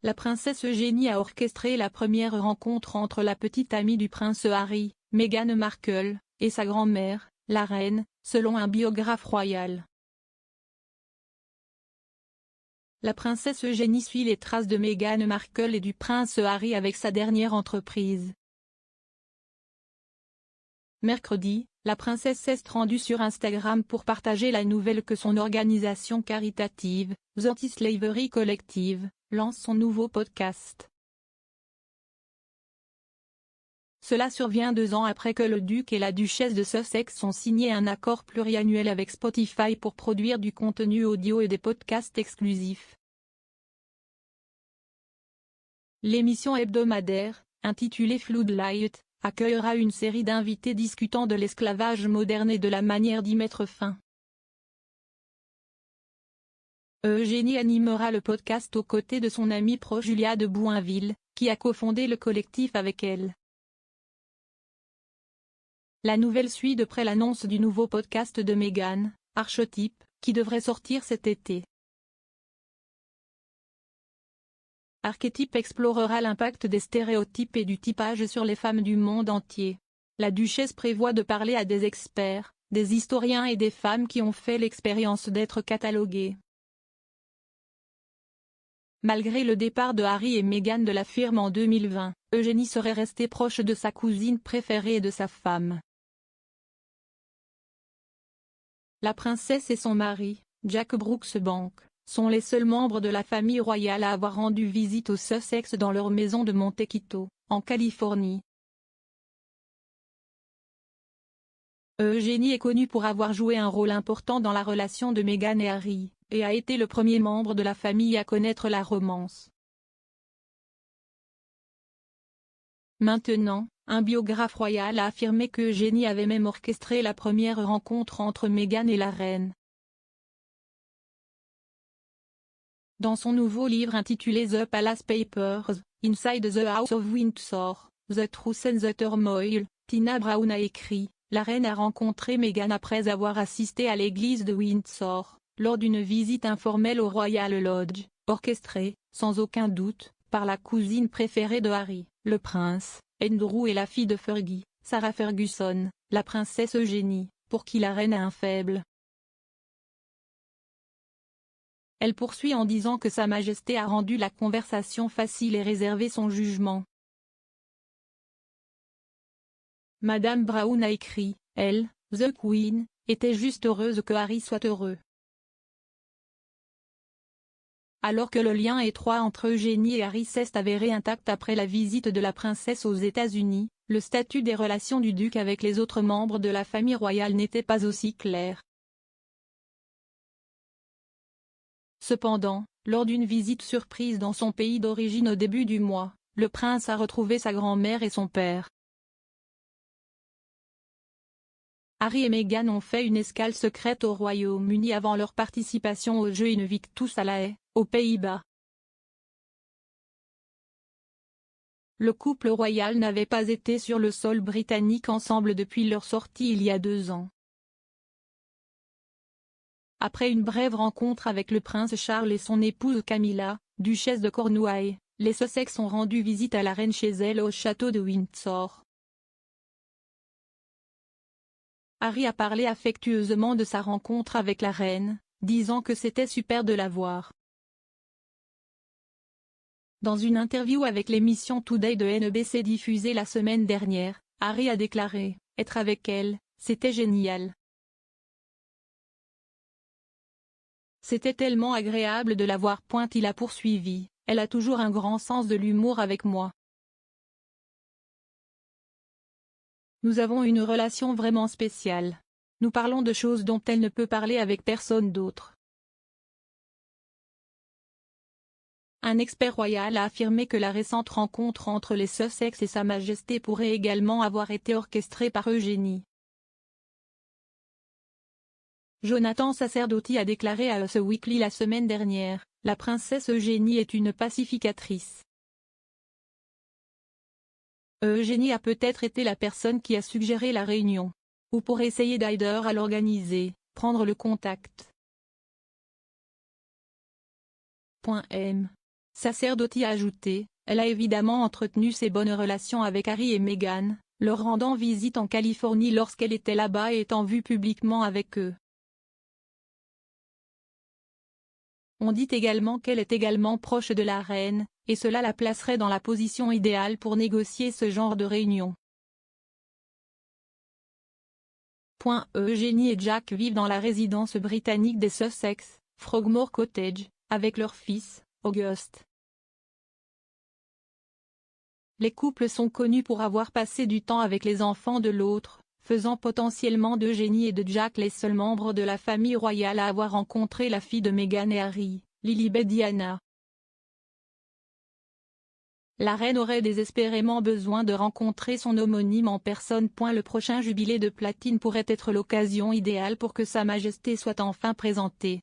La princesse Eugénie a orchestré la première rencontre entre la petite amie du prince Harry, Meghan Markle, et sa grand-mère, la reine, selon un biographe royal. La princesse Eugénie suit les traces de Meghan Markle et du prince Harry avec sa dernière entreprise. Mercredi, la princesse s'est rendue sur Instagram pour partager la nouvelle que son organisation caritative, The Anti-Slavery Collective, lance son nouveau podcast. Cela survient 2 ans après que le duc et la duchesse de Sussex ont signé un accord pluriannuel avec Spotify pour produire du contenu audio et des podcasts exclusifs. L'émission hebdomadaire, intitulée Floodlight, accueillera une série d'invités discutant de l'esclavage moderne et de la manière d'y mettre fin. Eugénie animera le podcast aux côtés de son amie proche Julia de Boinville, qui a cofondé le collectif avec elle. La nouvelle suit de près l'annonce du nouveau podcast de Meghan, Archetype, qui devrait sortir cet été. Archetype explorera l'impact des stéréotypes et du typage sur les femmes du monde entier. La duchesse prévoit de parler à des experts, des historiens et des femmes qui ont fait l'expérience d'être cataloguées. Malgré le départ de Harry et Meghan de la firme en 2020, Eugénie serait restée proche de sa cousine préférée et de sa femme. La princesse et son mari, Jack Brooksbank, sont les seuls membres de la famille royale à avoir rendu visite aux Sussex dans leur maison de Montecito, en Californie. Eugénie est connue pour avoir joué un rôle important dans la relation de Meghan et Harry, et a été le premier membre de la famille à connaître la romance. Maintenant, un biographe royal a affirmé que Eugénie avait même orchestré la première rencontre entre Meghan et la reine. Dans son nouveau livre intitulé The Palace Papers, Inside the House of Windsor, The Truth and the Turmoil, Tina Brown a écrit « La reine a rencontré Meghan après avoir assisté à l'église de Windsor, lors d'une visite informelle au Royal Lodge, orchestrée, sans aucun doute, par la cousine préférée de Harry, le prince, Andrew et la fille de Fergie, Sarah Ferguson, la princesse Eugénie, pour qui la reine a un faible. » Elle poursuit en disant que Sa Majesté a rendu la conversation facile et réservé son jugement. Madame Brown a écrit, elle, The Queen, était juste heureuse que Harry soit heureux. Alors que le lien étroit entre Eugénie et Harry s'est avéré intact après la visite de la princesse aux États-Unis, le statut des relations du duc avec les autres membres de la famille royale n'était pas aussi clair. Cependant, lors d'une visite surprise dans son pays d'origine au début du mois, le prince a retrouvé sa grand-mère et son père. Harry et Meghan ont fait une escale secrète au Royaume-Uni avant leur participation aux Jeux Invictus à La Haye, aux Pays-Bas. Le couple royal n'avait pas été sur le sol britannique ensemble depuis leur sortie il y a 2 ans. Après une brève rencontre avec le prince Charles et son épouse Camilla, duchesse de Cornouailles, les Sussex ont rendu visite à la reine chez elle au château de Windsor. Harry a parlé affectueusement de sa rencontre avec la reine, disant que c'était super de la voir. Dans une interview avec l'émission Today de NBC diffusée la semaine dernière, Harry a déclaré « Être avec elle, c'était génial. C'était tellement agréable de la voir. » Il a poursuivi, « Elle a toujours un grand sens de l'humour avec moi. Nous avons une relation vraiment spéciale. Nous parlons de choses dont elle ne peut parler avec personne d'autre. » Un expert royal a affirmé que la récente rencontre entre les Sussex et Sa Majesté pourrait également avoir été orchestrée par Eugénie. Jonathan Sacerdotti a déclaré à Us Weekly la semaine dernière, « La princesse Eugénie est une pacificatrice. Eugénie a peut-être été la personne qui a suggéré la réunion. Ou pour essayer d'aider à l'organiser, prendre le contact. M. sacerdote y a ajouté, elle a évidemment entretenu ses bonnes relations avec Harry et Meghan, leur rendant visite en Californie lorsqu'elle était là-bas et étant vue publiquement avec eux. On dit également qu'elle est également proche de la reine, et cela la placerait dans la position idéale pour négocier ce genre de réunion. Eugénie et Jack vivent dans la résidence britannique des Sussex, Frogmore Cottage, avec leur fils, August. Les couples sont connus pour avoir passé du temps avec les enfants de l'autre, faisant potentiellement d'Eugénie et de Jack les seuls membres de la famille royale à avoir rencontré la fille de Meghan et Harry, Lilibet Diana. La reine aurait désespérément besoin de rencontrer son homonyme en personne. Le prochain jubilé de platine pourrait être l'occasion idéale pour que Sa Majesté soit enfin présentée.